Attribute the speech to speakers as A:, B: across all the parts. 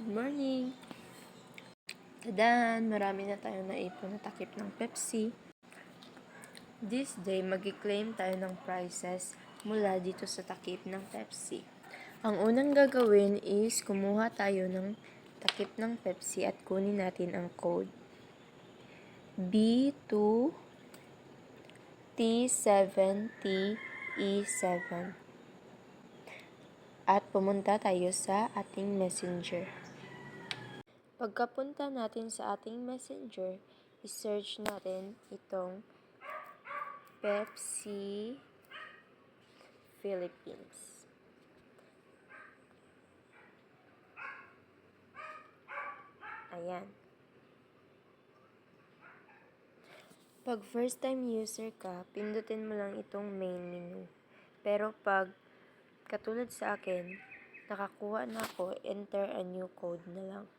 A: Good morning! Tadan! Marami na tayong naipon na takip ng Pepsi. This day, mag-claim tayo ng prizes mula dito sa takip ng Pepsi. Ang unang gagawin is kumuha tayo ng takip ng Pepsi at kunin natin ang code B2T7TE7 at pumunta tayo sa ating messenger. Pagkapunta natin sa ating messenger, i-search natin itong Pepsi Philippines. Ayan. Pag first time user ka, pindutin mo lang itong main menu. Pero pag katulad sa akin, nakakuha na ako, enter a new code na lang.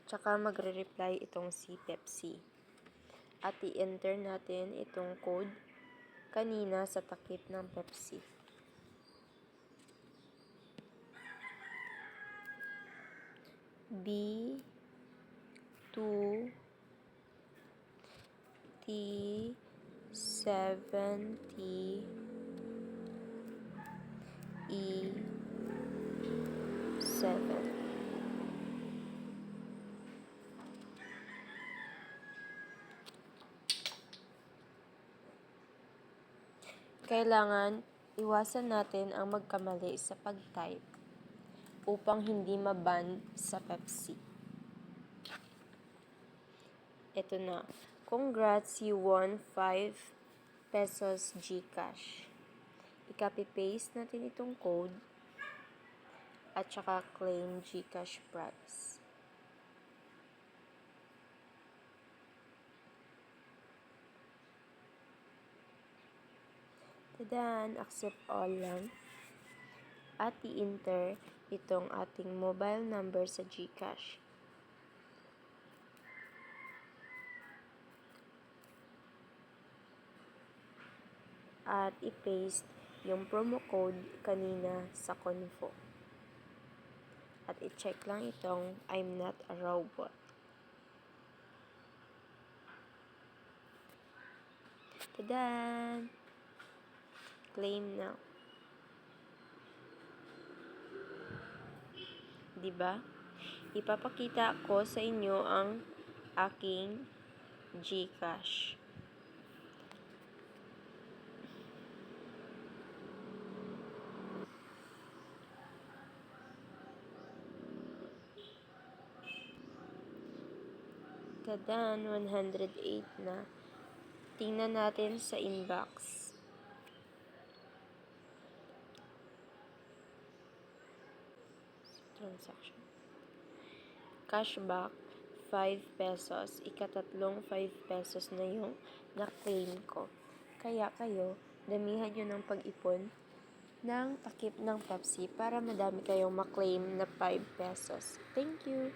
A: Tsaka magre-reply itong si Pepsi. At i-enter natin itong code kanina sa takip ng Pepsi. B2T7TE7. Kailangan iwasan natin ang magkamali sa pag-type upang hindi ma-ban sa Pepsi. Ito na. Congrats, you won 5 pesos GCash. I-copy-paste natin itong code at saka claim GCash prize. Tadan! Accept all lang. At i-enter itong ating mobile number sa GCash. At i-paste yung promo code kanina sa confo. At i-check lang itong I'm not a robot. Tadan! Claim now. Diba? Ipapakita ko sa inyo ang aking GCash. Tadan! 108 na. Tingnan natin sa inbox. Transaction. Cashback, 5 pesos. Ikatatlong 5 pesos na yung na-claim ko. Kaya kayo, damihan nyo ng pag-ipon ng takip ng Pepsi para madami kayong ma-claim na 5 pesos. Thank you!